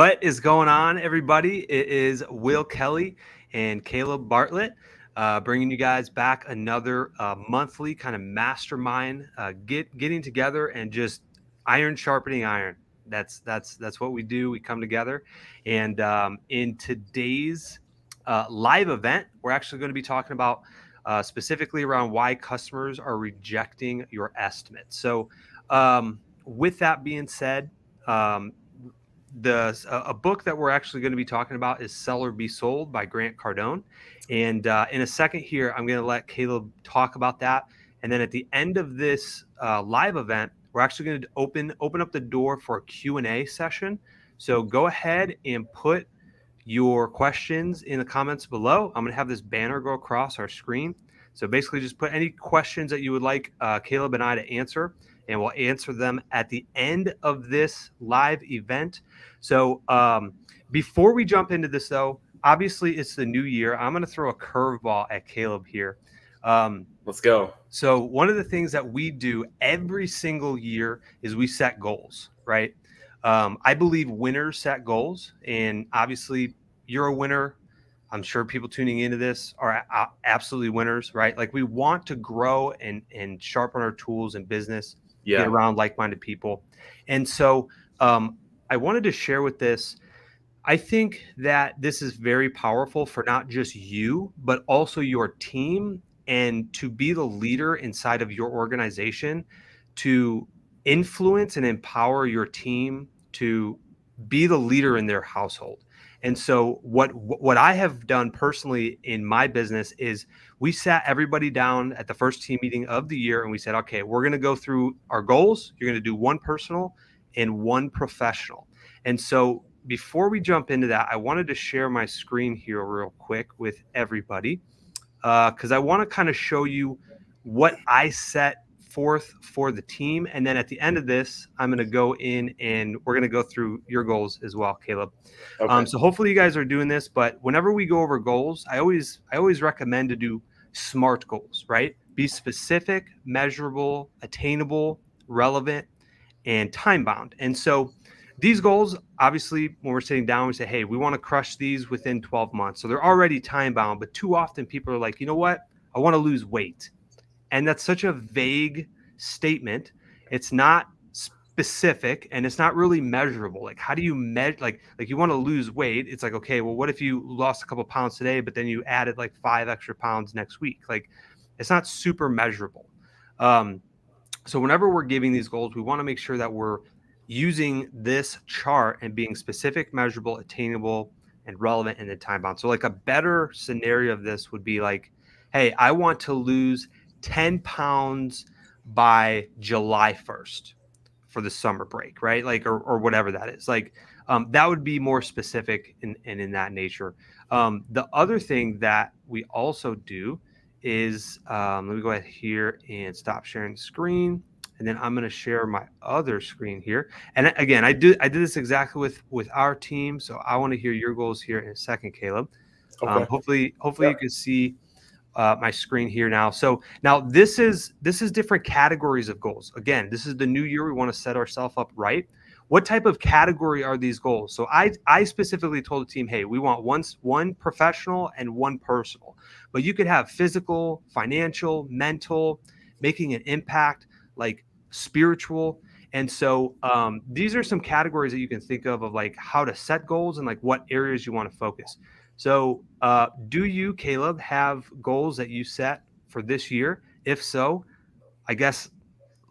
What is going on, everybody? It is Will Kelly and Caleb Bartlett bringing you guys back another monthly kind of mastermind, getting together and just iron sharpening iron. That's what we do. We come together, and in today's live event, we're actually going to be talking about specifically around why customers are rejecting your estimate. So, with that being said. A book that we're actually going to be talking about is Sell or Be Sold by Grant Cardone. And in a second here, I'm going to let Caleb talk about that. And then at the end of this live event, we're actually going to open up the door for a Q&A session. So go ahead and put your questions in the comments below. I'm going to have this banner go across our screen. So basically just put any questions that you would like Caleb and I to answer, and we'll answer them at the end of this live event. So before we jump into this, though, obviously it's the new year. I'm going to throw a curveball at Caleb here. Let's go. So one of the things that we do every single year is we set goals, right? I believe winners set goals, and obviously you're a winner. I'm sure people tuning into this are absolutely winners, right? Like we want to grow and sharpen our tools in business, get around like-minded people. And so I wanted to share with this. I think that this is very powerful for not just you, but also your team, and to be the leader inside of your organization, to influence and empower your team to be the leader in their household. And so what I have done personally in my business is we sat everybody down at the first team meeting of the year, and we said, okay, we're going to go through our goals. You're going to do one personal and one professional. And so before we jump into that, I wanted to share my screen here real quick with everybody because I want to kind of show you what I set forth for the team. And then at the end of this, I'm going to go in and we're going to go through your goals as well, Caleb. Okay. So hopefully you guys are doing this, but whenever we go over goals, I always recommend to do SMART goals, right? Be specific, measurable, attainable, relevant, and time bound. And so these goals, obviously, when we're sitting down, we say, hey, we want to crush these within 12 months. So they're already time bound, but too often people are like, you know what? I want to lose weight. And that's such a vague statement. It's not specific and it's not really measurable. Like, how do you measure? Like you want to lose weight. It's like, okay, well, what if you lost a couple pounds today, but then you added like 5 extra pounds next week? Like, it's not super measurable. So whenever we're giving these goals, we want to make sure that we're using this chart and being specific, measurable, attainable, and relevant, and then time bound. So like a better scenario of this would be like, hey, I want to lose 10 pounds by July 1st for the summer break, right? Like, or whatever that is. Like, that would be more specific and in that nature. The other thing that we also do is, let me go ahead here and stop sharing the screen. And then I'm going to share my other screen here. And again, I did this exactly with our team. So I want to hear your goals here in a second, Caleb. Okay. Hopefully you can see my screen here now. So now this is different categories of goals. Again, this is the new year. We want to set ourselves up right. What type of category are these goals? So I specifically told the team, hey, we want one professional and one personal. But you could have physical, financial, mental, making an impact, like spiritual. And so these are some categories that you can think of like how to set goals and like what areas you want to focus. So do you, Caleb, have goals that you set for this year? If so, I guess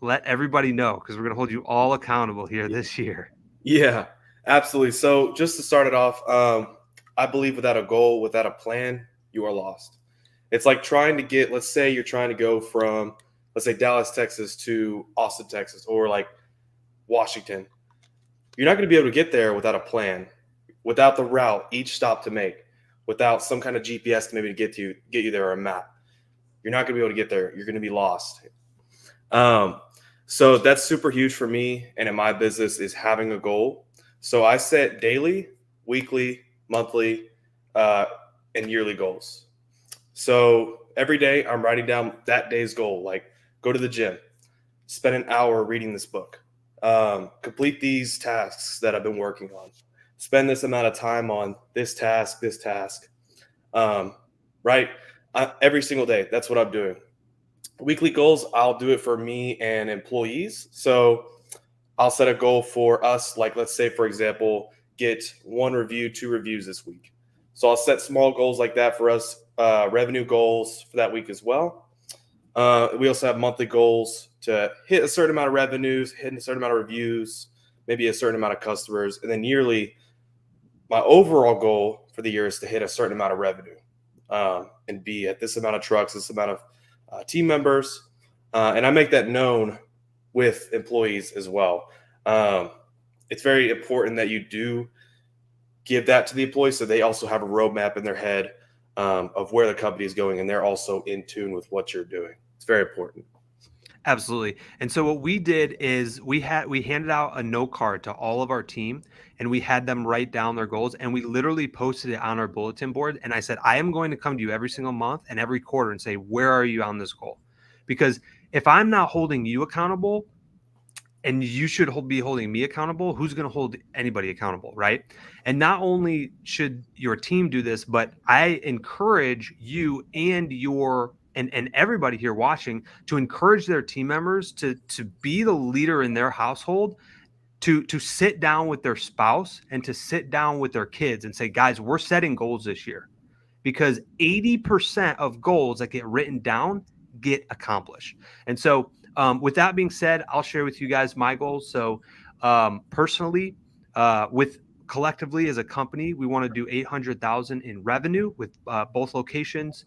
let everybody know, because we're going to hold you all accountable here this year. Yeah, absolutely. So just to start it off, I believe without a goal, without a plan, you are lost. It's like trying to get, let's say you're trying to go from, let's say Dallas, Texas to Austin, Texas, or like Washington. You're not going to be able to get there without a plan, without the route, each stop to make, without some kind of GPS to maybe get you there, or a map. You're not going to be able to get there. You're going to be lost. So that's super huge for me and in my business is having a goal. So I set daily, weekly, monthly, and yearly goals. So every day I'm writing down that day's goal, like go to the gym, spend an hour reading this book, complete these tasks that I've been working on, spend this amount of time on this task, right? Every single day. That's what I'm doing. Weekly goals, I'll do it for me and employees. So I'll set a goal for us, like let's say, for example, get 1 review, 2 reviews this week. So I'll set small goals like that for us, revenue goals for that week as well. We also have monthly goals to hit a certain amount of revenues, hit a certain amount of reviews, maybe a certain amount of customers. And then yearly, my overall goal for the year is to hit a certain amount of revenue and be at this amount of trucks, this amount of team members. And I make that known with employees as well. It's very important that you do give that to the employees so they also have a roadmap in their head of where the company is going, and they're also in tune with what you're doing. It's very important. Absolutely. And so what we did is we handed out a note card to all of our team, and we had them write down their goals, and we literally posted it on our bulletin board. And I said, I am going to come to you every single month and every quarter and say, where are you on this goal? Because if I'm not holding you accountable, and you should be holding me accountable, who's going to hold anybody accountable, right? And not only should your team do this, but I encourage you and and everybody here watching to encourage their team members to be the leader in their household, to sit down with their spouse and to sit down with their kids and say, guys, we're setting goals this year, because 80% of goals that get written down get accomplished. And so with that being said, I'll share with you guys my goals. So personally, with collectively as a company, we want to do 800,000 in revenue with both locations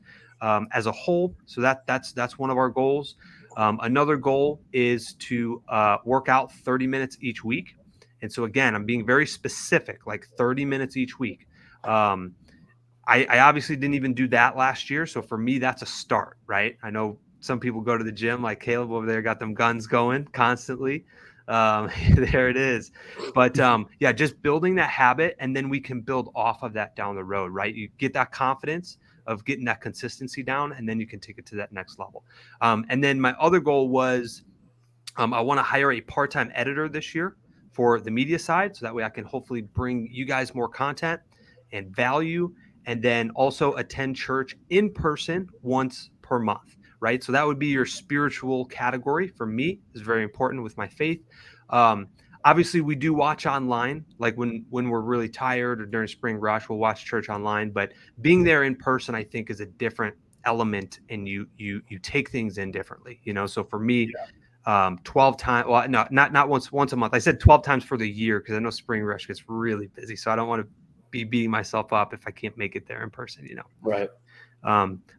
as a whole. So that's one of our goals. Another goal is to work out 30 minutes each week. And so again, I'm being very specific, like 30 minutes each week. I obviously didn't even do that last year. So for me, that's a start, right? I know some people go to the gym, like Caleb over there, got them guns going constantly. There it is. But yeah, just building that habit, and then we can build off of that down the road, right? You get that confidence of getting that consistency down, and then you can take it to that next level. And then my other goal was I want to hire a part-time editor this year for the media side, so that way I can hopefully bring you guys more content and value, and then also attend church in person once per month, right? So that would be your spiritual category. For me, is very important with my faith. Obviously, we do watch online, like when we're really tired or during spring rush, we'll watch church online. But being there in person, I think, is a different element, and you take things in differently, you know. So for me, 12 times, well, no, not once a month. I said 12 times for the year because I know spring rush gets really busy, so I don't want to be beating myself up if I can't make it there in person, you know. Right.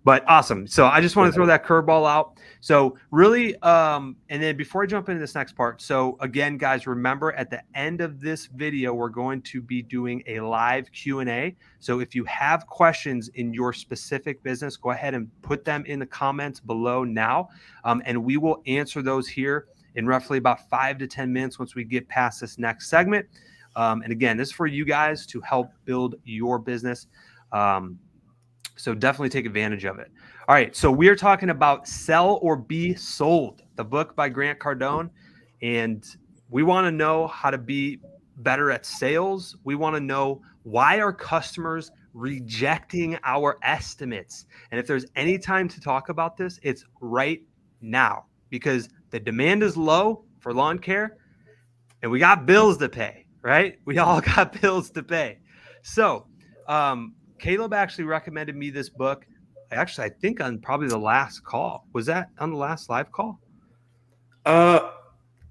But awesome. So I just want to throw that curveball out. So really, and then before I jump into this next part, so again, guys, remember at the end of this video, we're going to be doing a live Q&A. So if you have questions in your specific business, go ahead and put them in the comments below now. And we will answer those here in roughly about 5 to 10 minutes once we get past this next segment. And again, this is for you guys to help build your business. So definitely take advantage of it. All right. So we are talking about Sell or Be Sold, the book by Grant Cardone. And we want to know how to be better at sales. We want to know why are customers rejecting our estimates. And if there's any time to talk about this, it's right now, because the demand is low for lawn care and we got bills to pay, right? We all got bills to pay. So, Caleb actually recommended me this book. I think on probably the last call. Was that on the last live call? I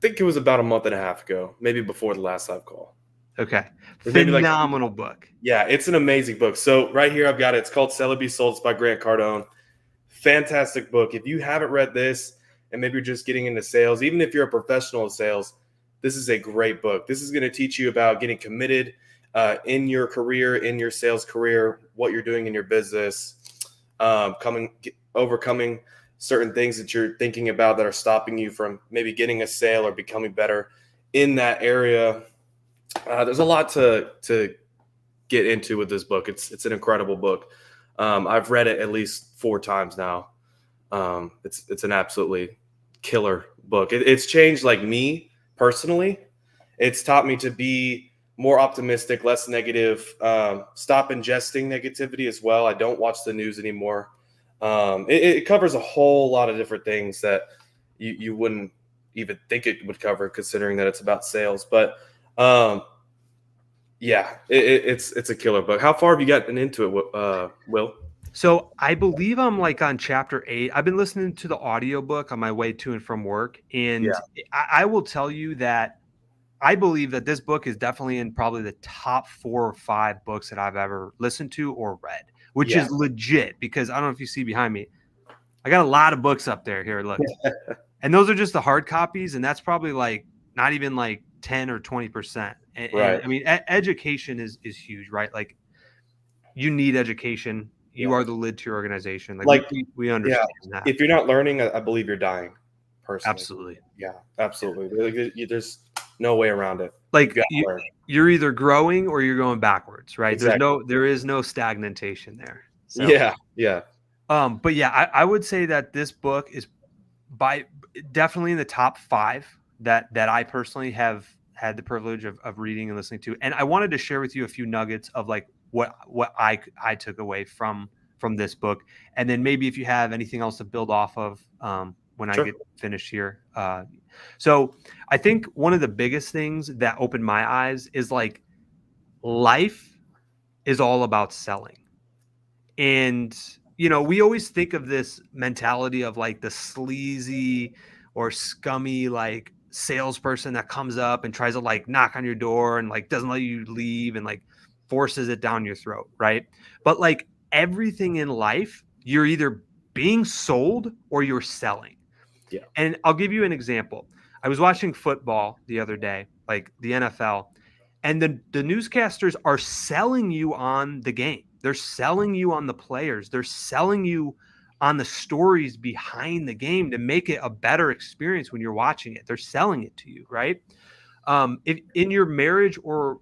think it was about a month and a half ago, maybe before the last live call. Okay. Phenomenal book. Yeah, it's an amazing book. So right here I've got it. It's called Sell or Be Sold. It's by Grant Cardone. Fantastic book. If you haven't read this and maybe you're just getting into sales, even if you're a professional in sales, this is a great book. This is going to teach you about getting committed in your career, in your sales career, what you're doing in your business, overcoming certain things that you're thinking about that are stopping you from maybe getting a sale or becoming better in that area. There's a lot to get into with this book. It's an incredible book. I've read it at least 4 times now. It's an absolutely killer book. It's changed like me personally. It's taught me to be more optimistic, less negative. Stop ingesting negativity as well. I don't watch the news anymore. It covers a whole lot of different things that you wouldn't even think it would cover, considering that it's about sales. But yeah, it's a killer book. How far have you gotten into it, Will? So I believe I'm like on chapter 8. I've been listening to the audiobook on my way to and from work. Yeah, And I will tell you that I believe that this book is definitely in probably the top 4 or 5 books that I've ever listened to or read, which yeah, is legit because I don't know if you see behind me. I got a lot of books up there. Here, look. And those are just the hard copies. And that's probably like not even like 10 or 20%. And right. I mean, education is huge, right? Like you need education. You Yeah, are the lid to your organization. Like like we yeah. understand that. If you're not learning, I believe you're dying. Personally, Absolutely. yeah, Yeah. absolutely. There's no way around it. You Like got to learn. you're either growing or you're going backwards, right? Exactly. There is no stagnation there. So, Yeah, yeah, but yeah, I would say that this book is by definitely in the top 5 that I personally have had the privilege of reading and listening to. And I wanted to share with you a few nuggets of like what I took away from this book, and then maybe if you have anything else to build off of when I sure. get finished here. So I think one of the biggest things that opened my eyes is like life is all about selling. And, we always think of this mentality of like the sleazy or scummy, like salesperson that comes up and tries to like knock on your door and like doesn't let you leave and like forces it down your throat. Right. But like everything in life, you're either being sold or you're selling. Yeah, And I'll give you an example. I was watching football the other day, like the NFL, and the newscasters are selling you on the game. They're selling you on the players. They're selling you on the stories behind the game to make it a better experience when you're watching it. They're selling it to you, right? If in your marriage or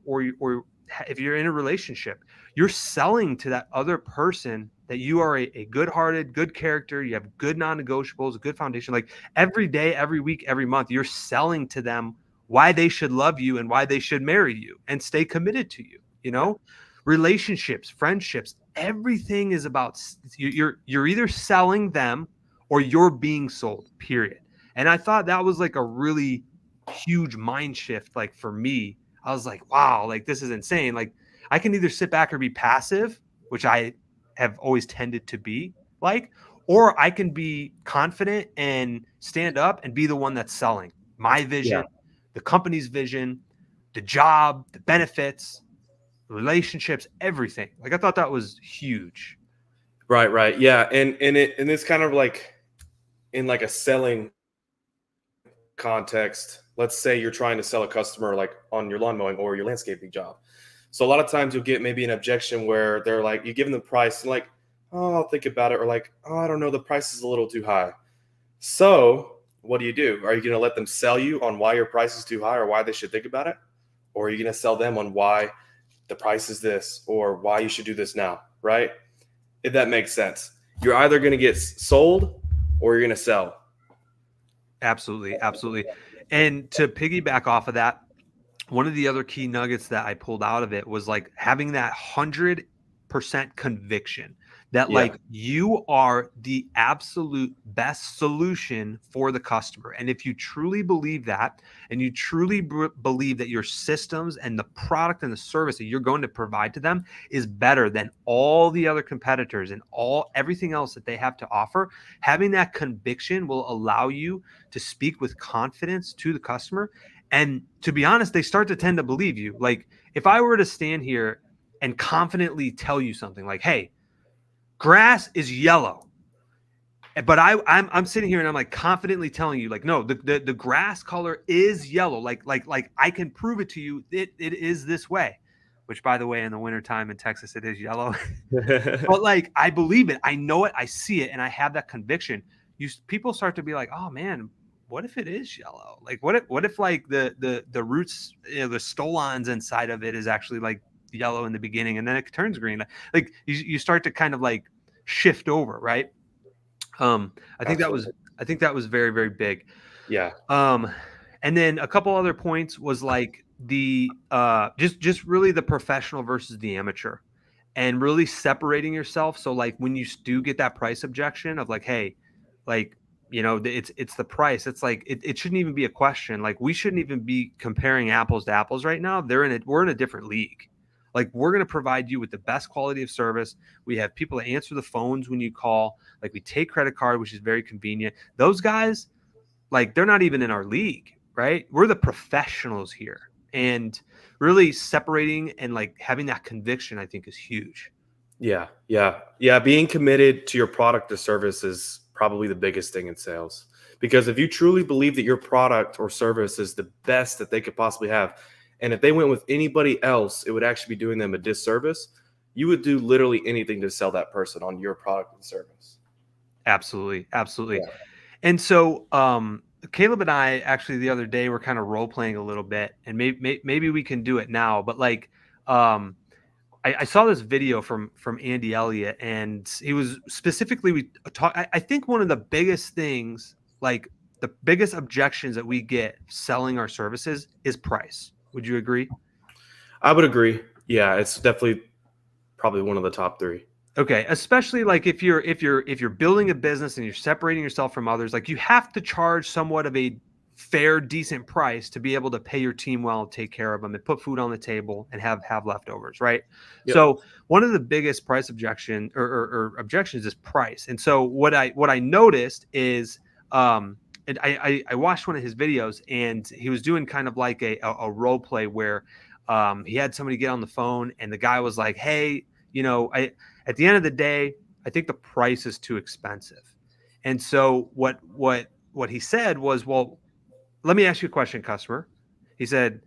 if you're in a relationship, you're selling to that other person that you are a good-hearted, good character, you have good non-negotiables, a good foundation. Like every day, every week, every month, you're selling to them why they should love you and why they should marry you and stay committed to you. yeah, Relationships, friendships, everything is about you're either selling them or you're being sold, period. And I thought that was like a really huge mind shift. Like for me, I was like, wow, like this is insane. Like I can either sit back or be passive, which I have always tended to be like, or I can be confident and stand up and be the one that's selling my yeah. vision, the company's vision, the job, the benefits, relationships, everything. Like I thought that was huge. Right, right. Yeah, and it's kind of like in like a selling context. Let's say you're trying to sell a customer like on your lawn mowing or your landscaping job. So a lot of times you'll get maybe an objection where they're like, you give them the price and like, oh, I'll think about it, or like, oh, I don't know, the price is a little too high. So what do? Are you going to let them sell you on why your price is too high or why they should think about it? Or are you going to sell them on why the price is this or why you should do this now? Right? If that makes sense. You're either going to get sold or you're going to sell. Absolutely, absolutely. And to piggyback off of that, one of the other key nuggets that I pulled out of it was like having that 100% conviction that Yeah. like you are the absolute best solution for the customer. And if you truly believe that, and you truly believe that your systems and the product and the service that you're going to provide to them is better than all the other competitors and everything else that they have to offer, having that conviction will allow you to speak with confidence to the customer. And to be honest, they start to tend to believe you. Like if I were to stand here and confidently tell you something like, "Hey, grass is yellow," but I'm sitting here and I'm like confidently telling you, like, no, the grass color is yellow. Like I can prove it to you. It is this way. Which, by the way, in the wintertime in Texas, it is yellow. But like I believe it, I know it, I see it, and I have that conviction. People start to be like, oh man, what if it is yellow? Like what if like the roots, the stolons inside of it is actually like yellow in the beginning and then it turns green. Like you start to kind of like shift over, right? I think that was Absolutely. I think that was very, very big. Yeah. Um, and then a couple other points was like just really the professional versus the amateur, and really separating yourself. So like when you do get that price objection of like, hey, like, it's the price. It's like it shouldn't even be a question. Like we shouldn't even be comparing apples to apples right now. We're in a different league. Like we're going to provide you with the best quality of service. We have people that answer the phones when you call. Like we take credit card, which is very convenient. Those guys, like they're not even in our league, right? We're the professionals here. And really separating and like having that conviction, I think, is huge. Yeah. Being committed to your product or service is probably the biggest thing in sales. Because if you truly believe that your product or service is the best that they could possibly have, and if they went with anybody else, it would actually be doing them a disservice. You would do literally anything to sell that person on your product and service. Absolutely. Absolutely. Yeah. And so, Caleb and I actually the other day were kind of role playing a little bit, and maybe we can do it now. But like, I saw this video from Andy Elliott, and he was specifically I think one of the biggest things, like the biggest objections that we get selling our services is price. Would you agree? I would agree. Yeah, it's definitely probably one of the top three. Okay, especially like if you're building a business and you're separating yourself from others, like you have to charge somewhat of a fair, decent price to be able to pay your team well and take care of them and put food on the table and have leftovers, right? Yep. So one of the biggest price or objections is price. And so what I noticed is, and I watched one of his videos, and he was doing kind of like a role play where he had somebody get on the phone, and the guy was like, hey, at the end of the day, I think the price is too expensive. And so what he said was, well, let me ask you a question, customer. He said,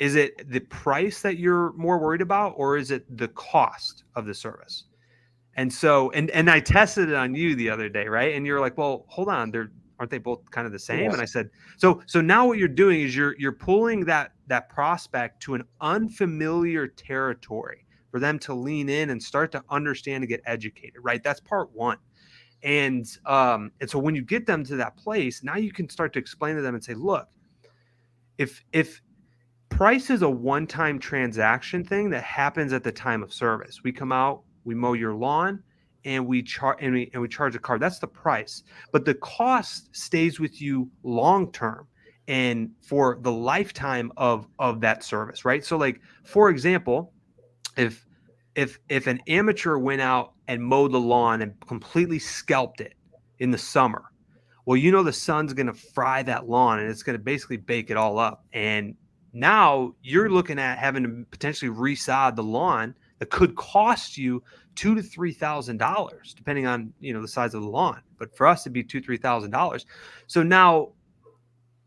is it the price that you're more worried about, or is it the cost of the service? And so, and I tested it on you the other day, right? And you're like, well, hold on, aren't they both kind of the same? Yeah. And I said, so now what you're doing is you're pulling that prospect to an unfamiliar territory for them to lean in and start to understand and get educated, right? That's part one. And so when you get them to that place, now you can start to explain to them and say, look, if price is a one-time transaction thing that happens at the time of service, we come out, we mow your lawn, and we charge a card. That's the price, but the cost stays with you long term and for the lifetime of that service, right? So, like for example, if an amateur went out and mowed the lawn and completely scalped it in the summer, well, the sun's going to fry that lawn and it's going to basically bake it all up. And now you're looking at having to potentially resod the lawn that could cost you $2,000 to $3,000, depending on the size of the lawn. But for us, it'd be $2,000 to $3,000. So now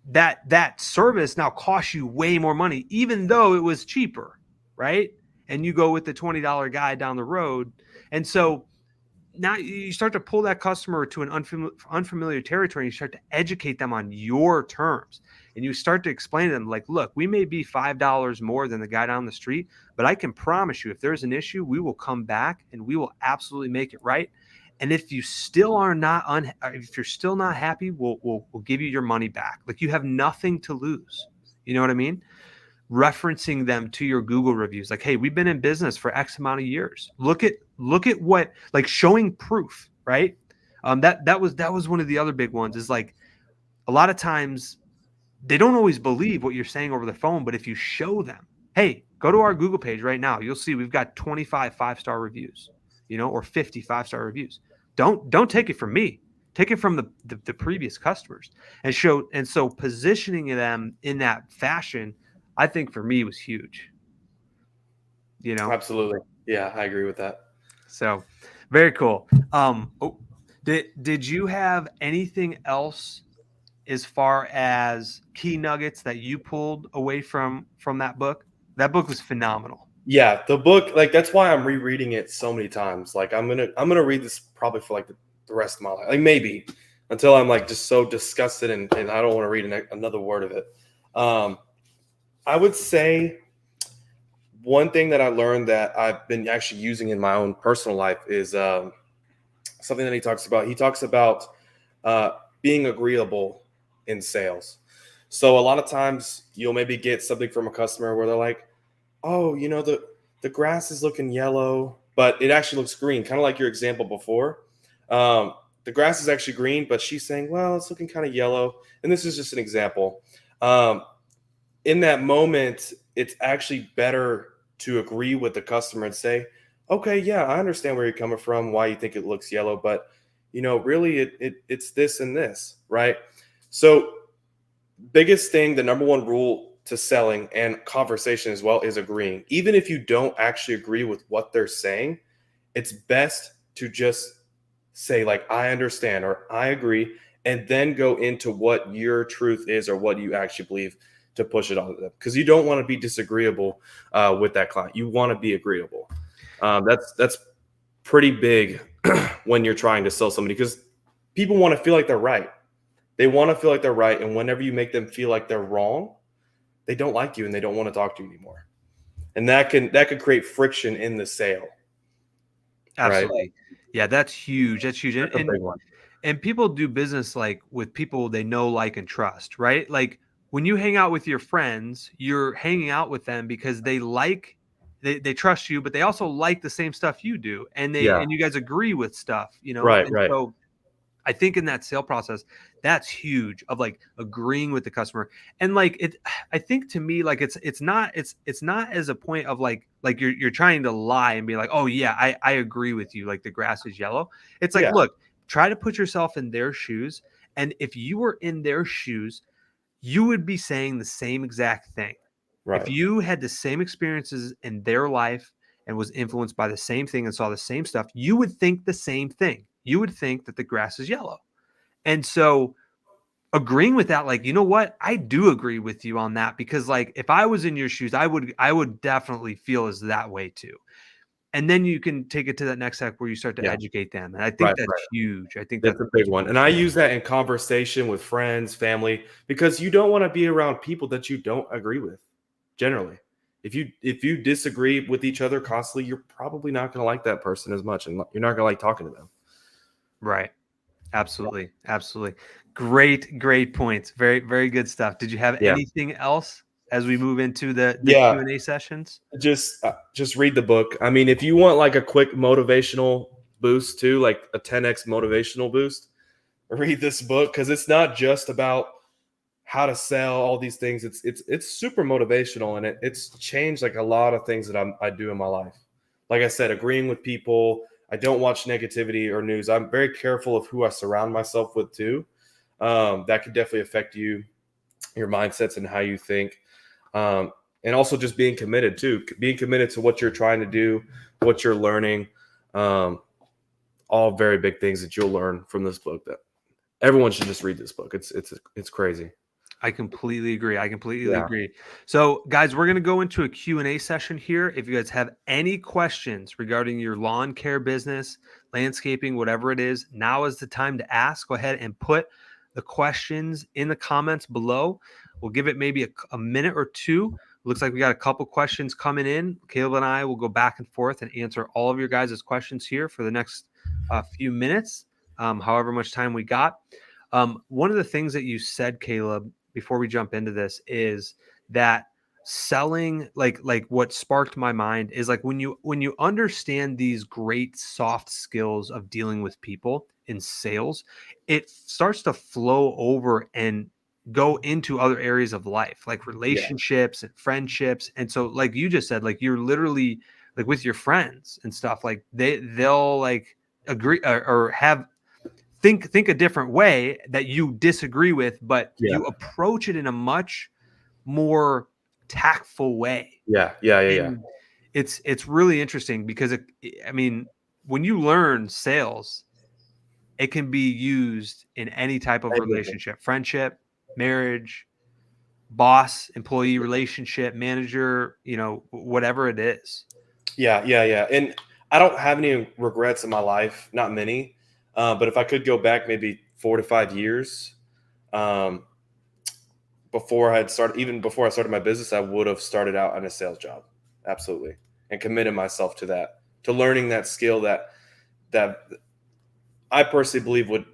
that service now costs you way more money, even though it was cheaper, right? And you go with the $20 guy down the road, and so now you start to pull that customer to an unfamiliar territory, and you start to educate them on your terms. And you start to explain to them, like, look, we may be $5 more than the guy down the street, but I can promise you, if there's an issue, we will come back and we will absolutely make it right. And if you still are not if you're still not happy, we'll give you your money back. Like, you have nothing to lose. You know what I mean? Referencing them to your Google reviews, like, hey, we've been in business for X amount of years. Look at what, like, showing proof, right? That was one of the other big ones, is like a lot of times they don't always believe what you're saying over the phone, but if you show them, hey, go to our Google page right now, you'll see we've got 25 5-star reviews, or 50 5-star reviews. Don't take it from me. Take it from the previous customers, and so positioning them in that fashion, I think for me was huge. Absolutely. Yeah, I agree with that. So very cool. Did you have anything else as far as key nuggets that you pulled away from that book? That book was phenomenal. Yeah, the book, like, that's why I'm rereading it so many times. Like, I'm gonna read this probably for like the rest of my life, like maybe until I'm like just so disgusted and I don't want to read another word of it. I would say one thing that I learned that I've been actually using in my own personal life is something that he talks about. He talks about being agreeable in sales. So a lot of times you'll maybe get something from a customer where they're like, oh, the grass is looking yellow, but it actually looks green, kind of like your example before. Um, the grass is actually green, but she's saying, well, it's looking kind of yellow. And this is just an example. Um, in that moment, it's actually better to agree with the customer and say, okay, yeah, I understand where you're coming from, why you think it looks yellow, but really it's this and this, right? So biggest thing, the number one rule to selling and conversation as well is agreeing. Even if you don't actually agree with what they're saying, it's best to just say like, I understand or I agree, and then go into what your truth is or what you actually believe to push it on them, because you don't want to be disagreeable with that client. You want to be agreeable. That's pretty big when you're trying to sell somebody, because people want to feel like they're right. They want to feel like they're right, and whenever you make them feel like they're wrong, they don't like you and they don't want to talk to you anymore. And that could create friction in the sale, right? Absolutely. Yeah, that's huge. That's huge. That's a big one. And people do business like with people they know, like, and trust, right? Like when you hang out with your friends, you're hanging out with them because they trust you, but they also like the same stuff you do. And Yeah. you guys agree with stuff, Right. And Right. so I think in that sale process, that's huge, of like agreeing with the customer. And like it, I think to me, like it's not as a point of like you're trying to lie and be like, oh yeah, I agree with you, like the grass is yellow. It's like, Yeah. look, try to put yourself in their shoes. And if you were in their shoes, you would be saying the same exact thing. If Right. you had the same experiences in their life and was influenced by the same thing and saw the same stuff, you would think the same thing. You would think that the grass is yellow. And so agreeing with that, like, you know what? I do agree with you on that, because like if I was in your shoes, I would definitely feel as that way too. And then you can take it to that next step where you start to Yeah. educate them. And I think Right. that's Right. huge. I think That's a that's big one. really And I huge. use that in conversation with friends, family, because you don't want to be around people that you don't agree with. Generally, if you disagree with each other constantly, you're probably not going to like that person as much, and you're not going to like talking to them. Right. Absolutely. Absolutely. Great points. Very, very good stuff. Did you have Yeah. anything else as we move into the Yeah. Q&A sessions? Just read the book. I mean, if you want like a quick motivational boost too, like a 10x motivational boost, read this book, because it's not just about how to sell all these things. It's super motivational, and it's changed like a lot of things that I do in my life. Like I said, agreeing with people. I don't watch negativity or news. I'm very careful of who I surround myself with too. That could definitely affect you, your mindsets, and how you think. And also just being committed too, being committed to what you're trying to do, what you're learning. All very big things that you'll learn from this book. That everyone should just read this book. It's crazy. I completely agree. I completely Yeah. agree. So, guys, we're going to go into a Q&A session here. If you guys have any questions regarding your lawn care business, landscaping, whatever it is, now is the time to ask. Go ahead and put the questions in the comments below. We'll give it maybe a minute or two. Looks like we got a couple questions coming in. Caleb and I will go back and forth and answer all of your guys' questions here for the next few minutes, however much time we got. One of the things that you said, Caleb, before we jump into this, is that selling, like what sparked my mind is like when you understand these great soft skills of dealing with people in sales, it starts to flow over and go into other areas of life, like Yeah. relationships and friendships. And so like you just said, like you're literally like with your friends and stuff, like they'll like agree or have think a different way that you disagree with, but Yeah. you approach it in a much more tactful way. Yeah. Yeah. Yeah. Yeah. And it's really interesting because I mean, when you learn sales, it can be used in any type of Everything. relationship, friendship, marriage, boss, employee relationship, manager, whatever it is. Yeah. Yeah. Yeah. And I don't have any regrets in my life. Not many. But if I could go back maybe 4 to 5 years, um, even before I started my business, I would have started out on a sales job. Absolutely. And committed myself to that, to learning that skill that I personally believe would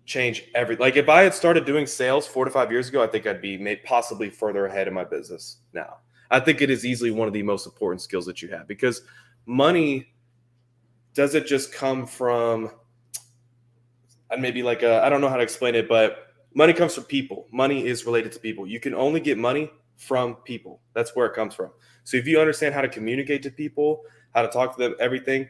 change like if I had started doing sales 4 to 5 years ago, I think I'd be possibly further ahead in my business now. I think it is easily one of the most important skills that you have, because money doesn't just come from, and maybe like I don't know how to explain it, but money comes from people. Money is related to people. You can only get money from people. That's where it comes from. So if you understand how to communicate to people, how to talk to them, everything,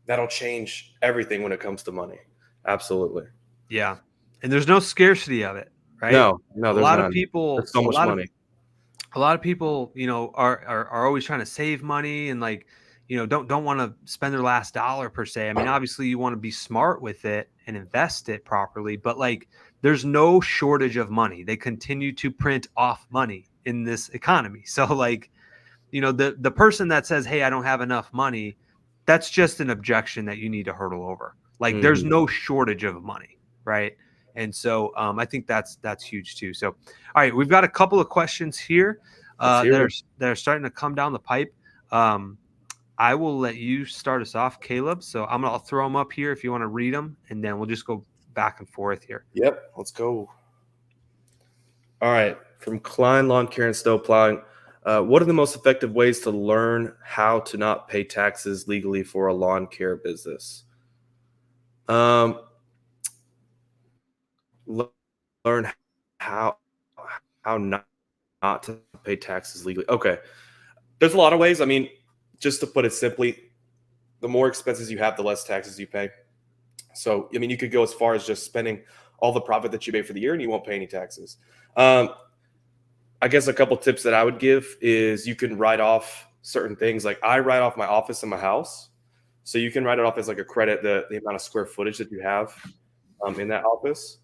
that'll change everything when it comes to money. Absolutely. Yeah. And there's no scarcity of it, right? No, A there's lot of none. people, There's so much money. a lot of people, are always trying to save money and like, don't want to spend their last dollar per se. I mean, obviously you want to be smart with it and invest it properly, but like there's no shortage of money. They continue to print off money in this economy. So like, the person that says, "Hey, I don't have enough money," that's just an objection that you need to hurdle over. Like there's no shortage of money, right? And so I think that's huge too. So, all right, we've got a couple of questions here that are starting to come down the pipe. I will let you start us off, Caleb. So I'll throw them up here if you want to read them, and then we'll just go back and forth here. Yep, let's go. All right, from Klein Lawn Care and Snow Plowing. What are the most effective ways to learn how to not pay taxes legally for a lawn care business? Learn how not to pay taxes legally. Okay, there's a lot of ways. I mean, just to put it simply, the more expenses you have, the less taxes you pay. So, I mean, you could go as far as just spending all the profit that you made for the year and you won't pay any taxes. I guess a couple tips that I would give is you can write off certain things. Like I write off my office and my house. So you can write it off as like a credit, the amount of square footage that you have in that office.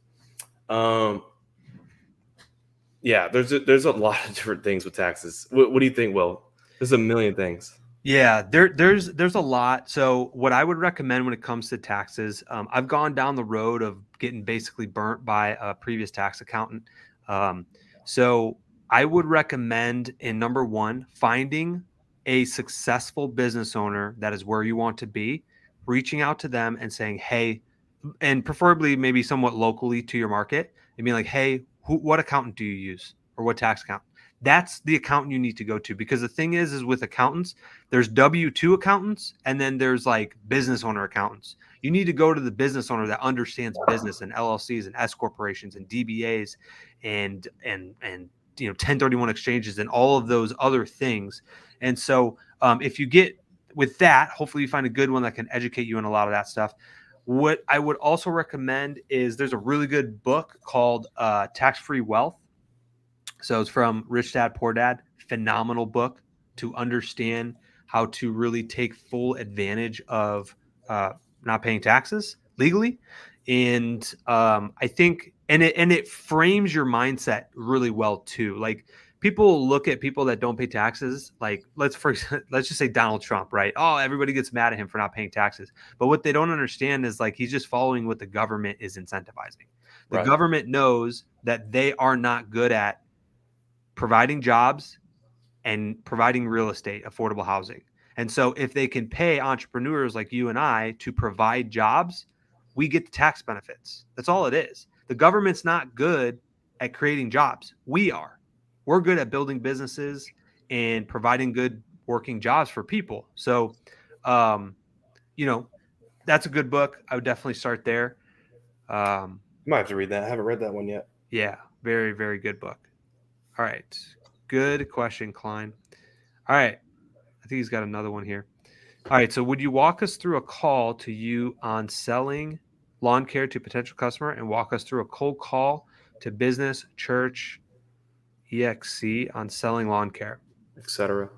Yeah, there's a lot of different things with taxes. What do you think, Will? There's a million things. Yeah, there's a lot. So what I would recommend when it comes to taxes, I've gone down the road of getting basically burnt by a previous tax accountant. So I would recommend, in number one, finding a successful business owner that is where you want to be, reaching out to them and saying, "Hey," and preferably maybe somewhat locally to your market, and being like, "Hey, what accountant do you use, or what tax accountant?" That's the accountant you need to go to, because the thing is with accountants, there's W-2 accountants and then there's like business owner accountants. You need to go to the business owner that understands business and LLCs and S corporations and DBAs and 1031 exchanges and all of those other things. And so if you get with that, hopefully you find a good one that can educate you in a lot of that stuff. What I would also recommend is there's a really good book called Tax-Free Wealth. So it's from Rich Dad Poor Dad. Phenomenal book to understand how to really take full advantage of not paying taxes legally. And I think, and it frames your mindset really well too. Like people look at people that don't pay taxes, like let's just say Donald Trump, right? Oh, everybody gets mad at him for not paying taxes. But what they don't understand is like he's just following what the government is incentivizing. The government knows that they are not good at providing jobs and providing real estate, affordable housing. And so if they can pay entrepreneurs like you and I to provide jobs, we get the tax benefits. That's all it is. The government's not good at creating jobs. We are. We're good at building businesses and providing good working jobs for people. So, that's a good book. I would definitely start there. I might have to read that. I haven't read that one yet. Yeah, very, very good book. All right. Good question, Klein. All right. I think he's got another one here. All right. So would you walk us through a call to you on selling lawn care to potential customer and walk us through a cold call to business, church, EXC on selling lawn care, etc.?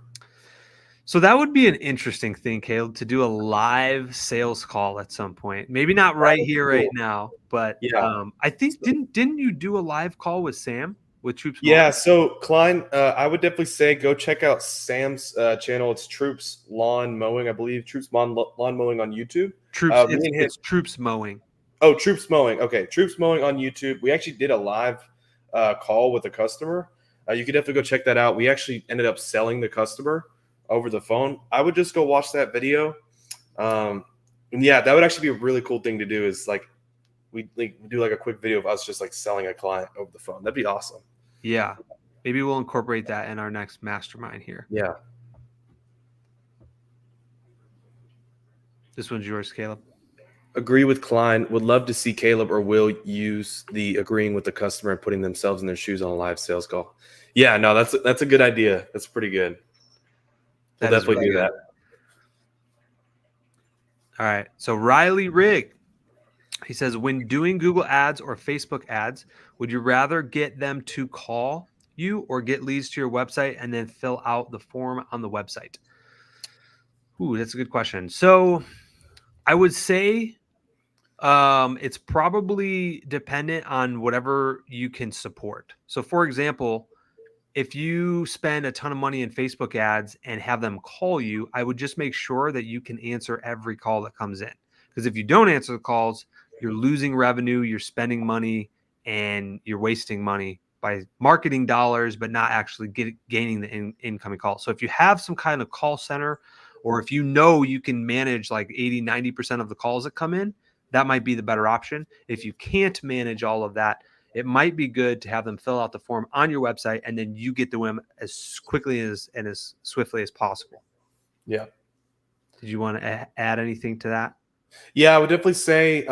So that would be an interesting thing, Caleb, to do a live sales call at some point. Maybe not right here, right now, but yeah. I think didn't you do a live call with Sam with Troops? Yeah. So Klein, I would definitely say go check out Sam's channel. It's Troops Lawn Mowing, I believe. Troops Lawn Mowing on YouTube. It's Troops Mowing. Oh, Troops Mowing. Okay, Troops Mowing on YouTube. We actually did a live call with a customer. You could definitely go check that out. We actually ended up selling the customer over the phone. I would just go watch that video. And yeah, that would actually be a really cool thing to do, is like we do like a quick video of us just like selling a client over the phone. That'd be awesome. Yeah. Maybe we'll incorporate that in our next mastermind here. Yeah. This one's yours, Caleb. Agree with Klein. Would love to see Caleb or Will use the agreeing with the customer and putting themselves in their shoes on a live sales call. Yeah, no, that's a good idea. That's pretty good. We'll definitely do that. All right. So Riley Rigg, he says, when doing Google ads or Facebook ads, would you rather get them to call you or get leads to your website and then fill out the form on the website? Ooh, that's a good question. So I would say it's probably dependent on whatever you can support. So for example, if you spend a ton of money in Facebook ads and have them call you, I would just make sure that you can answer every call that comes in. Because if you don't answer the calls, you're losing revenue, you're spending money, and you're wasting money by marketing dollars, but not actually gaining the incoming calls. So if you have some kind of call center, or if you know you can manage like 80, 90% of the calls that come in, that might be the better option. If you can't manage all of that, it might be good to have them fill out the form on your website, and then you get to them as quickly and as swiftly as possible. Yeah. Did you want to add anything to that? Yeah, I would definitely say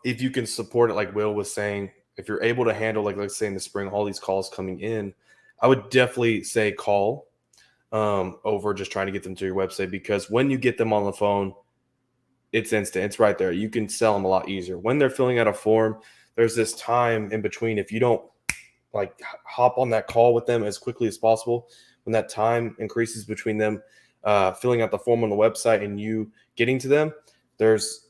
if you can support it, like Will was saying, if you're able to handle, like let's say in the spring, all these calls coming in, I would definitely say call over just trying to get them to your website, because when you get them on the phone, it's instant. It's right there. You can sell them a lot easier. When they're filling out a form, there's this time in between. If you don't like hop on that call with them as quickly as possible, when that time increases between them filling out the form on the website and you getting to them, there's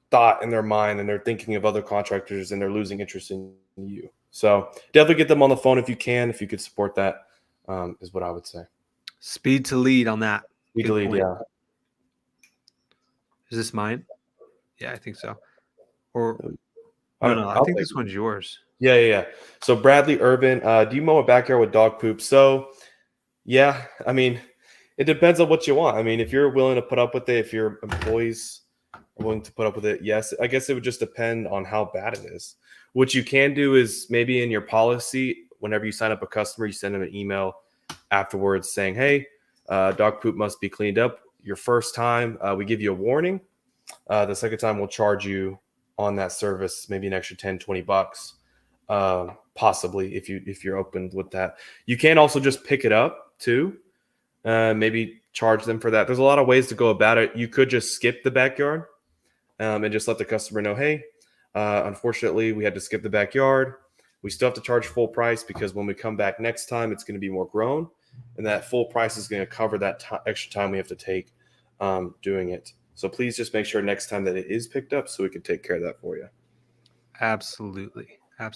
thought in their mind and they're thinking of other contractors and they're losing interest in you. So definitely get them on the phone if you can. If you could support that, is what I would say. Speed to lead on that. Speed to lead, yeah. Is this mine? Yeah, I think so. Or no, I think this one's yours. Yeah. So Bradley Urban, do you mow a backyard with dog poop? So yeah, I mean, it depends on what you want. I mean, if you're willing to put up with it, if your employees are willing to put up with it, yes. I guess it would just depend on how bad it is. What you can do is maybe in your policy, whenever you sign up a customer, you send them an email afterwards saying, hey, dog poop must be cleaned up. Your first time, we give you a warning. The second time we'll charge you on that service, maybe an extra 10, 20 bucks, possibly if you're open with that. You can also just pick it up too. Maybe charge them for that. There's a lot of ways to go about it. You could just skip the backyard and just let the customer know, hey, unfortunately, we had to skip the backyard. We still have to charge full price because when we come back next time, it's going to be more grown. And that full price is going to cover that extra time we have to take doing it. So please just make sure next time that it is picked up so we can take care of that for you. Absolutely. All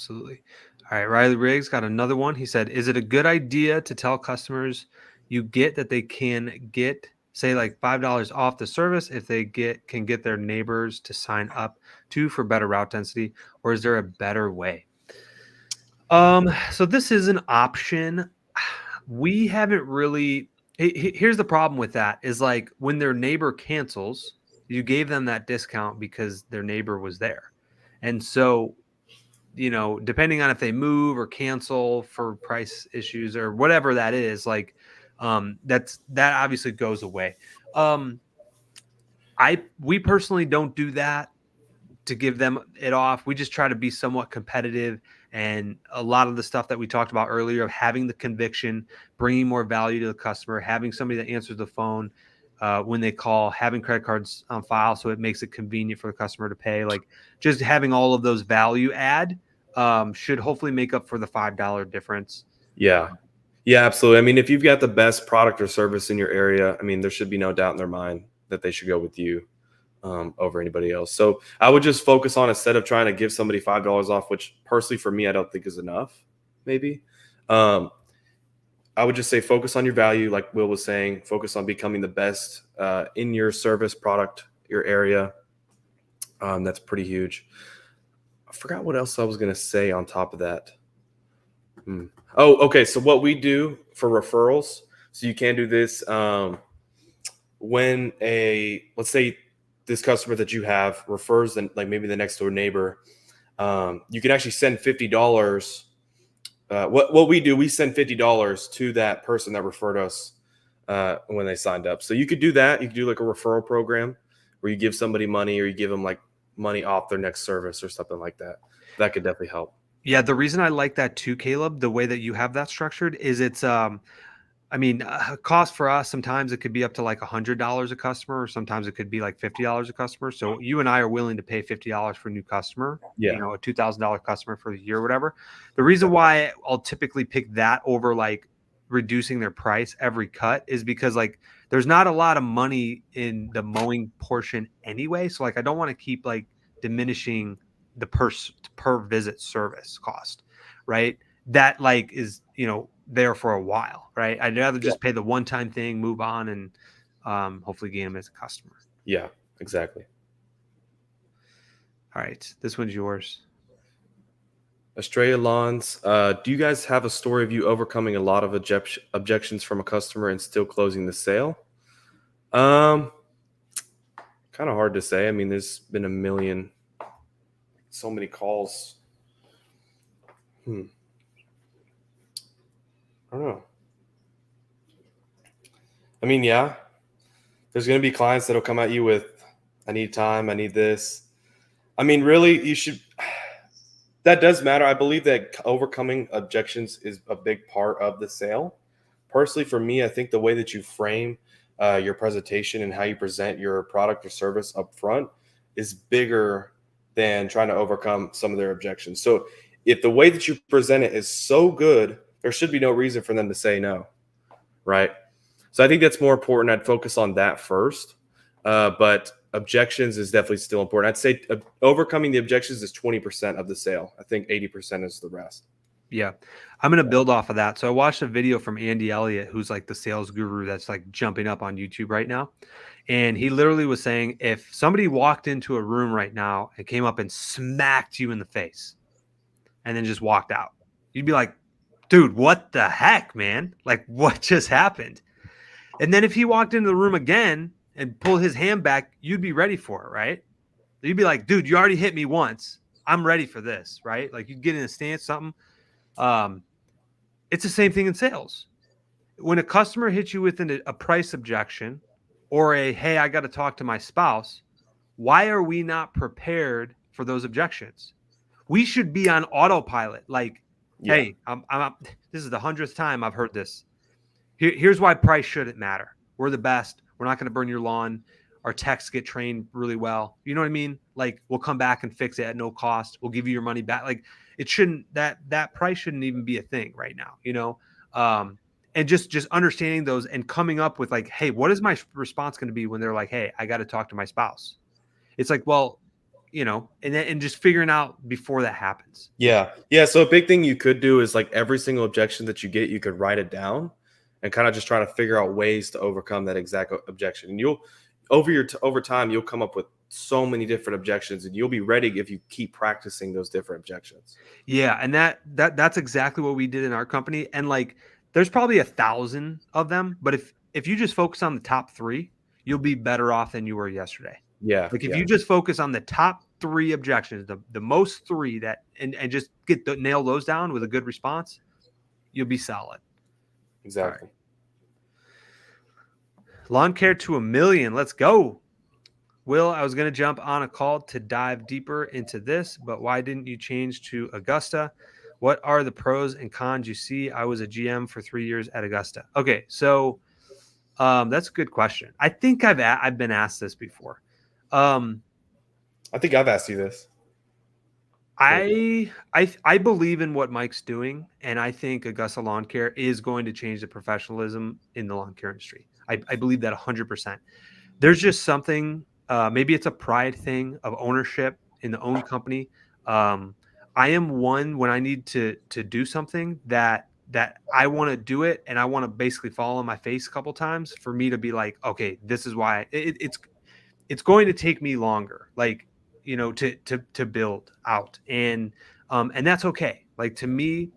right. Riley Riggs got another one. He said, is it a good idea to tell customers you get that they can get, say, like $5 off the service if they can get their neighbors to sign up too for better route density, or is there a better way? So this is an option. We haven't really. Here's the problem with that is like when their neighbor cancels, you gave them that discount because their neighbor was there. And so, depending on if they move or cancel for price issues or whatever that is, like that obviously goes away. We personally don't do that to give them it off. We just try to be somewhat competitive, and a lot of the stuff that we talked about earlier of having the conviction, bringing more value to the customer, having somebody that answers the phone when they call, having credit cards on file so it makes it convenient for the customer to pay. Like just having all of those value add should hopefully make up for the $5 difference. Yeah, absolutely. I mean, if you've got the best product or service in your area, I mean, there should be no doubt in their mind that they should go with you over anybody else. So I would just focus on, instead of trying to give somebody $5 off, which personally for me, I don't think is enough, maybe. I would just say focus on your value. Like Will was saying, focus on becoming the best in your service, product, your area. That's pretty huge. I forgot what else I was going to say on top of that. Oh, okay. So what we do for referrals, so you can do this when let's say this customer that you have refers, like maybe the next door neighbor, you can actually send $50. What we do, we send $50 to that person that referred us when they signed up. So you could do that. You could do like a referral program where you give somebody money, or you give them like money off their next service or something like that. That could definitely help. Yeah, the reason I like that too, Caleb, the way that you have that structured is it's I mean, cost for us, sometimes it could be up to like $100 a customer, or sometimes it could be like $50 a customer. So you and I are willing to pay $50 for a new customer, Yeah. a $2,000 customer for the year or whatever. The reason why I'll typically pick that over like reducing their price every cut is because like there's not a lot of money in the mowing portion anyway. So like I don't want to keep like diminishing the per visit service cost, right? That like is there for a while, right? I'd rather Yeah. just pay the one-time thing, move on, and hopefully gain them as a customer. Yeah, exactly. All right, this one's yours. Australia Lawns, do you guys have a story of you overcoming a lot of objections from a customer and still closing the sale? Kind of hard to say. I mean, there's been so many calls. I don't know. I mean, yeah, there's going to be clients that'll come at you with, I need time, I need this. I mean, really, that does matter. I believe that overcoming objections is a big part of the sale. Personally, for me, I think the way that you frame your presentation and how you present your product or service up front is bigger than trying to overcome some of their objections. So if the way that you present it is so good, there should be no reason for them to say no, right? So I think that's more important. I'd focus on that first. But objections is definitely still important. I'd say overcoming the objections is 20% of the sale. I think 80% is the rest. Yeah, I'm going to build off of that. So I watched a video from Andy Elliott, who's like the sales guru that's like jumping up on YouTube right now. And he literally was saying, if somebody walked into a room right now and came up and smacked you in the face and then just walked out, you'd be like, dude, what the heck, man? Like, what just happened? And then if he walked into the room again and pulled his hand back, you'd be ready for it, right? You'd be like, dude, you already hit me once. I'm ready for this, right? Like you'd get in a stance, something. It's the same thing in sales. When a customer hits you with a price objection or hey, I got to talk to my spouse, why are we not prepared for those objections? We should be on autopilot. Like, hey, this is the 100th time I've heard this. Here's why price shouldn't matter. We're the best. We're not going to burn your lawn. Our techs get trained really well. You know what I mean? Like we'll come back and fix it at no cost. We'll give you your money back. Like it shouldn't, that price shouldn't even be a thing right now, and just understanding those and coming up with like, hey, what is my response going to be when they're like, hey, I got to talk to my spouse? It's like, well, and just figuring out before that happens. Yeah. So a big thing you could do is like every single objection that you get, you could write it down and kind of just try to figure out ways to overcome that exact objection. And you'll over time, you'll come up with so many different objections, and you'll be ready if you keep practicing those different objections. Yeah, and that's exactly what we did in our company. And like, there's probably 1,000 of them, but if you just focus on the top 3, you'll be better off than you were yesterday. Yeah. Like if you just focus on the top 3 objections, the most 3 that and just nail those down with a good response, you'll be solid. Exactly. Right. Lawn care to 1 million. Let's go. Will, I was going to jump on a call to dive deeper into this, but why didn't you change to Augusta? What are the pros and cons you see? I was a GM for 3 years at Augusta. Okay, so that's a good question. I think I've been asked this before. I think I've asked you this. I believe in what Mike's doing, and I think Augusta Lawn Care is going to change the professionalism in the lawn care industry. I believe that 100%. There's just something, maybe it's a pride thing of ownership in the own company. I am one when I need to do something that I want to do it, and I want to basically fall on my face a couple times for me to be like, okay, this is why it's going to take me longer, like, to build out, and that's okay. Like to me,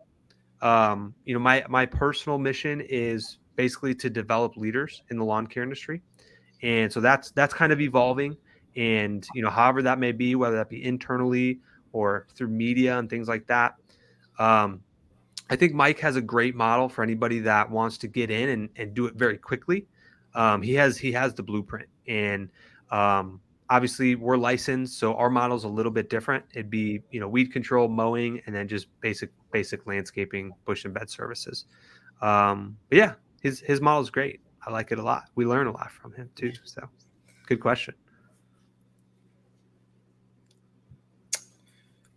my personal mission is basically to develop leaders in the lawn care industry. And so that's kind of evolving. And, however that may be, whether that be internally or through media and things like that. I think Mike has a great model for anybody that wants to get in and do it very quickly. He has the blueprint, and obviously we're licensed, so our model's a little bit different. It'd be weed control, mowing, and then just basic landscaping, bush and bed services. But yeah, his model is great. I like it a lot. We learn a lot from him too. So good question.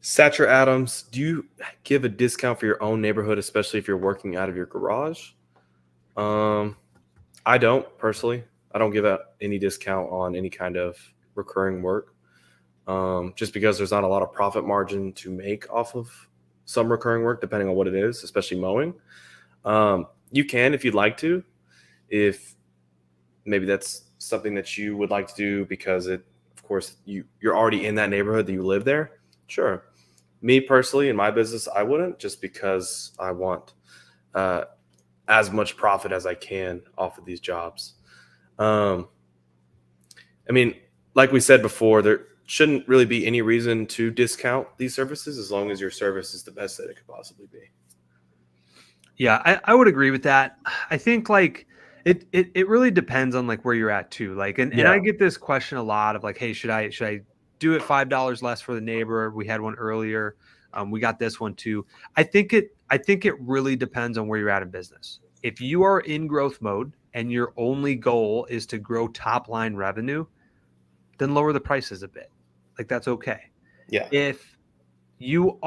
Satcher Adams, do you give a discount for your own neighborhood, especially if you're working out of your garage? I don't personally. I don't give out any discount on any kind of recurring work, just because there's not a lot of profit margin to make off of some recurring work, depending on what it is, especially mowing. You can if you'd like to, if maybe that's something that you would like to do because of course, you're already in that neighborhood, that you live there. Sure. Me personally, in my business, I wouldn't, just because I want as much profit as I can off of these jobs. I mean, like we said before, there shouldn't really be any reason to discount these services as long as your service is the best that it could possibly be. Yeah, I would agree with that. I think like it really depends on like where you're at too. Like, and I get this question a lot of like, hey, should I do it $5 less for the neighbor? We had one earlier. We got this one too. I think it really depends on where you're at in business. If you are in growth mode and your only goal is to grow top line revenue, then lower the prices a bit. Like that's okay. Yeah. If you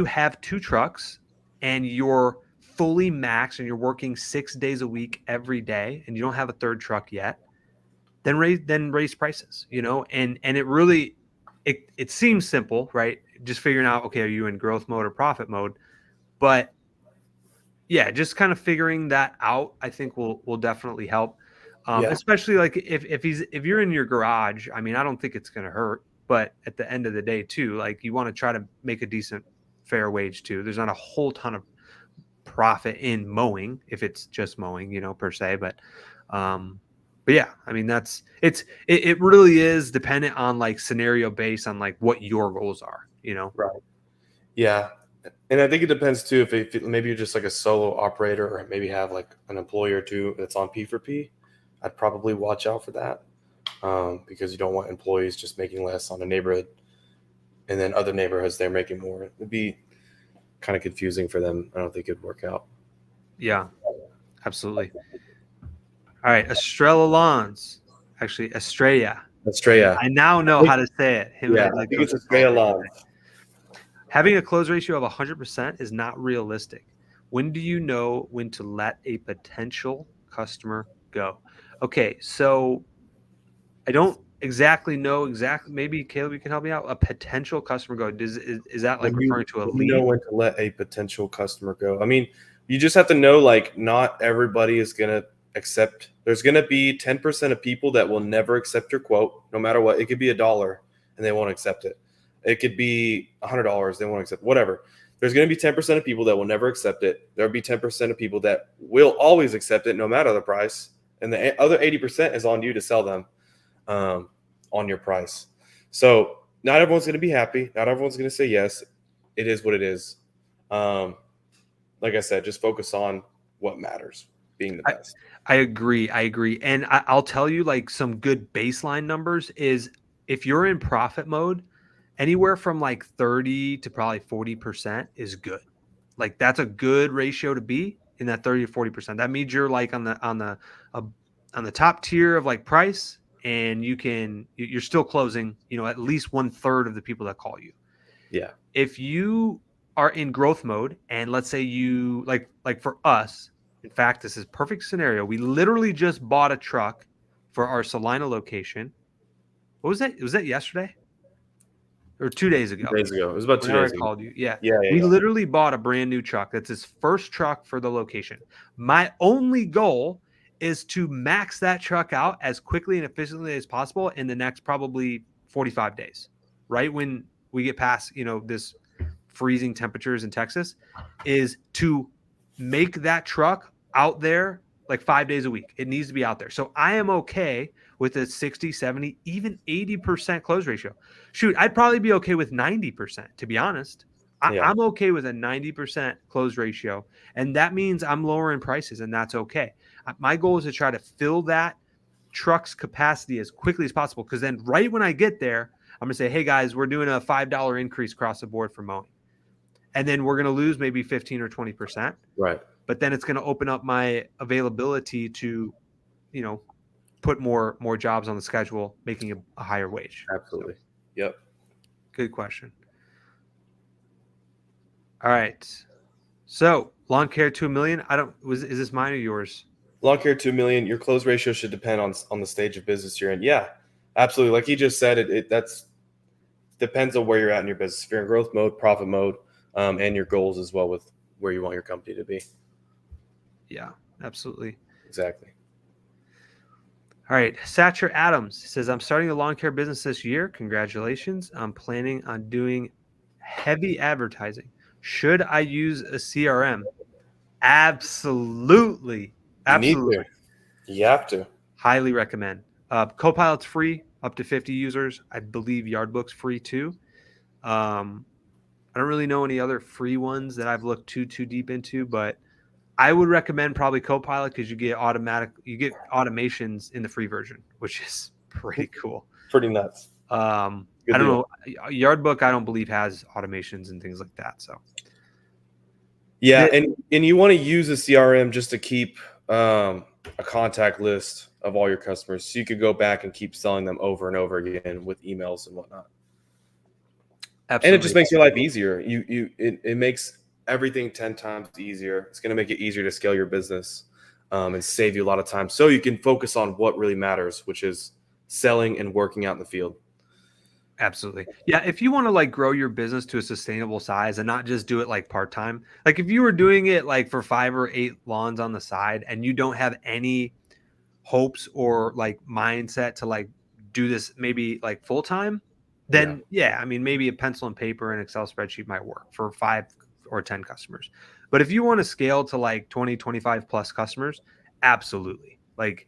have 2 trucks and you're fully maxed and you're working 6 days a week every day and you don't have a 3rd truck yet, then raise prices, and it really, it seems simple, right? Just figuring out, okay, are you in growth mode or profit mode? But yeah, just kind of figuring that out, I think will definitely help. Especially like if you're in your garage, I mean, I don't think it's going to hurt, but at the end of the day too, like you want to try to make a decent fair wage too. There's not a whole ton of profit in mowing if it's just mowing, per se, but yeah, I mean, it really is dependent on like scenario based on like what your goals are, Right. Yeah. And I think it depends too, if maybe you're just like a solo operator or maybe have like an employee or two that's on P for P, I'd probably watch out for that, because you don't want employees just making less on a neighborhood and then other neighborhoods they're making more. It'd be kind of confusing for them. I don't think it'd work out. Yeah, absolutely. All right, Estrella Lawns. Actually, Estrella. I now know how to say it. I think it's Estrella Lawns. Having a close ratio of 100% is not realistic. When do you know when to let a potential customer go? Okay, so I don't exactly know. Maybe Caleb, you can help me out. A potential customer go. Is that like referring to a lead? You know when to let a potential customer go. I mean, you just have to know like not everybody is gonna accept. There's gonna be 10% of people that will never accept your quote, no matter what. It could be $1 and they won't accept it. It could be $100. They won't accept it. Whatever. There's going to be 10% of people that will never accept it. There'll be 10% of people that will always accept it no matter the price. And the other 80% is on you to sell them on your price. So not everyone's going to be happy. Not everyone's going to say yes. It is what it is. Like I said, just focus on what matters, being the best. I agree. And I'll tell you like some good baseline numbers is if you're in profit mode, anywhere from like 30 to probably 40% is good. Like that's a good ratio to be in that 30 to 40%. That means you're like on the top tier of like price, and you're still closing, at least 1/3 of the people that call you. Yeah. If you are in growth mode, and let's say you like for us, in fact, this is perfect scenario. We literally just bought a truck for our Salina location. What was that? Was that yesterday? Or 2 days ago. 2 days ago. It was about 2 days ago. I called you. Yeah. Yeah. We literally bought a brand new truck. That's his first truck for the location. My only goal is to max that truck out as quickly and efficiently as possible in the next probably 45 days. Right when we get past, this freezing temperatures in Texas, is to make that truck out there like 5 days a week. It needs to be out there. So I am okay with a 60, 70, even 80% close ratio. Shoot, I'd probably be okay with 90%, to be honest. Yeah. I'm okay with a 90% close ratio. And that means I'm lowering prices, and that's okay. My goal is to try to fill that truck's capacity as quickly as possible. Because then right when I get there, I'm going to say, hey, guys, we're doing a $5 increase across the board for mowing. And then we're going to lose maybe 15 or 20%. Right. But then it's going to open up my availability to, put more jobs on the schedule, making a higher wage. Absolutely. So, yep. Good question. All right. So lawn care 2 million. Is this mine or yours? Lawn care 2 million. Your close ratio should depend on the stage of business you're in. Yeah, absolutely. Like you just said, that's depends on where you're at in your business. If you're in growth mode, profit mode, and your goals as well with where you want your company to be. Yeah, absolutely. Exactly. All right. Satcher Adams says, I'm starting a lawn care business this year. Congratulations. I'm planning on doing heavy advertising. Should I use a CRM? Absolutely. Absolutely. You need to. You have to. Highly recommend. Copilot's free, up to 50 users. I believe Yardbook's free too. I don't really know any other free ones that I've looked too deep into, but I would recommend probably Copilot because you get automations in the free version, which is pretty cool. Pretty nuts. I don't know. Yardbook, I don't believe has automations and things like that. So yeah, and you want to use a CRM just to keep a contact list of all your customers, so you could go back and keep selling them over and over again with emails and whatnot. Absolutely. And it just makes your life easier. It makes everything 10 times easier. It's going to make it easier to scale your business and save you a lot of time, so you can focus on what really matters, which is selling and working out in the field. Absolutely. Yeah. If you want to like grow your business to a sustainable size and not just do it like part-time, like if you were doing it like for 5 or 8 lawns on the side and you don't have any hopes or like mindset to like do this maybe like full-time, then yeah, I mean, maybe a pencil and paper and Excel spreadsheet might work for 5 or 10 customers. But if you want to scale to like 20, 25 plus customers, absolutely. Like,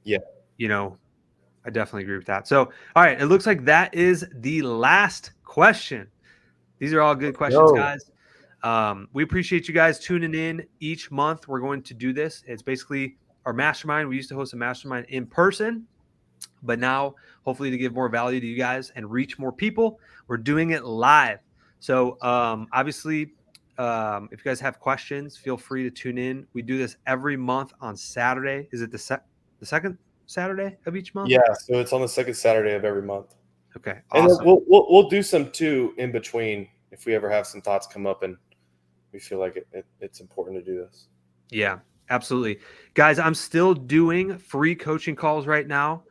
I definitely agree with that. So, all right, it looks like that is the last question. These are all good questions, guys. We appreciate you guys tuning in each month. We're going to do this. It's basically our mastermind. We used to host a mastermind in person, but now hopefully to give more value to you guys and reach more people, we're doing it live. So obviously, if you guys have questions, feel free to tune in. We do this every month on Saturday. Is it the second Saturday of each month? Yeah, so it's on the second Saturday of every month. Okay, awesome. And we'll do some too in between if we ever have some thoughts come up and we feel like it's important to do this. Yeah, absolutely. Guys, I'm still doing free coaching calls right now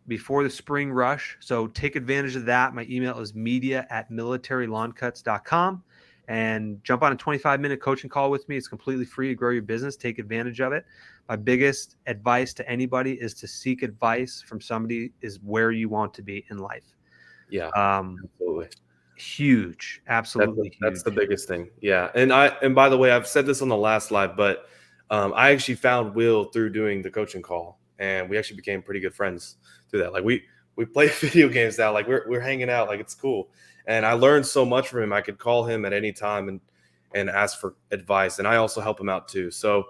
before the spring rush. So take advantage of that. My email is media@militarylawncuts.com and jump on a 25-minute coaching call with me. It's completely free to grow your business. Take advantage of it. My biggest advice to anybody is to seek advice from somebody is where you want to be in life. Yeah, absolutely. Huge. Absolutely huge. That's the biggest thing. Yeah. And by the way, I've said this on the last live, but I actually found Will through doing the coaching call, and we actually became pretty good friends through that. Like we play video games now, like we're hanging out, like it's cool. And I learned so much from him. I could call him at any time and ask for advice. And I also help him out too. So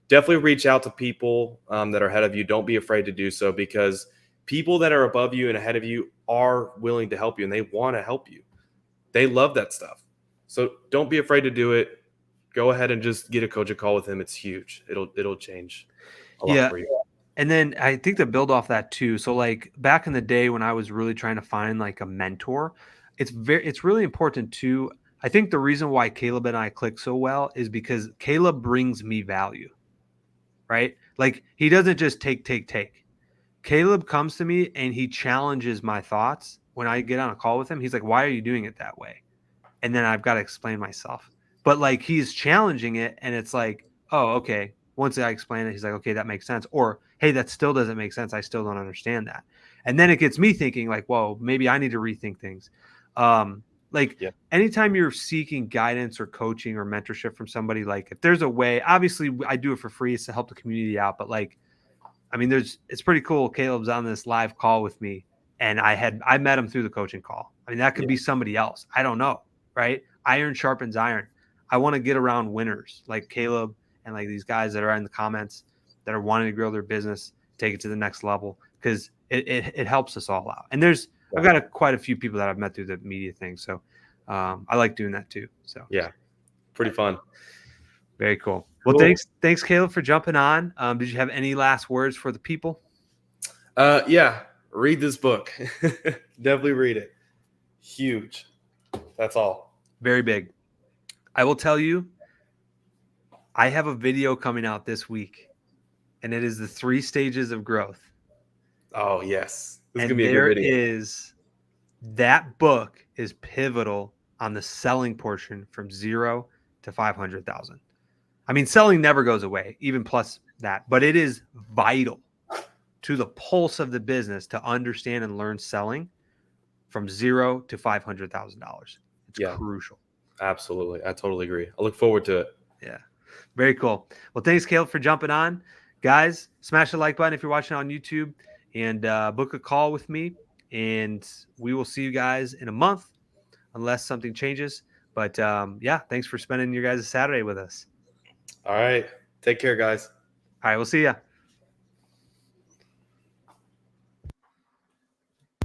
definitely reach out to people that are ahead of you. Don't be afraid to do so, because people that are above you and ahead of you are willing to help you, and they want to help you. They love that stuff. So don't be afraid to do it. Go ahead and just get a coaching call with him. It's huge. It'll change a lot for you. And then I think to build off that too. So like back in the day when I was really trying to find like a mentor, it's really important too. I think the reason why Caleb and I click so well is because Caleb brings me value, right? Like he doesn't just take. Caleb comes to me and he challenges my thoughts. When I get on a call with him, he's like, why are you doing it that way? And then I've got to explain myself. But like he's challenging it, and it's like, oh, okay. Once I explain it, he's like, okay, that makes sense. Or, hey, that still doesn't make sense. I still don't understand that. And then it gets me thinking like, whoa, maybe I need to rethink things. Like Yeah. anytime you're seeking guidance or coaching or mentorship from somebody, like if there's a way, obviously I do it for free. It's to help the community out. But like, I mean, it's pretty cool. Caleb's on this live call with me, and I met him through the coaching call. I mean, that could Yeah. be somebody else. I don't know, right? Iron sharpens iron. I want to get around winners like Caleb and like these guys that are in the comments that are wanting to grow their business, take it to the next level, because it helps us all out. And I've got quite a few people that I've met through the media thing, so I like doing that too. So Yeah. Pretty fun. very cool. Well, Cool. thanks, Caleb, for jumping on. Did you have any last words for the people? Yeah. Read this book. Definitely read it. Huge. That's all. Very big. I will tell you, I have a video coming out this week, and it is the 3 stages of growth. Oh, yes. This is And going to be a good video. that book is pivotal on the selling portion from 0 to 500,000. I mean, selling never goes away, even plus that, but it is vital to the pulse of the business to understand and learn selling from 0 to $500,000. It's crucial. Absolutely. I totally agree. I look forward to it. Yeah. Very cool. Well, thanks, Caleb, for jumping on. Guys, smash the like button if you're watching on YouTube, and book a call with me. And we will see you guys in a month unless something changes. But yeah, thanks for spending your guys' Saturday with us. All right. Take care, guys. All right, we'll see ya.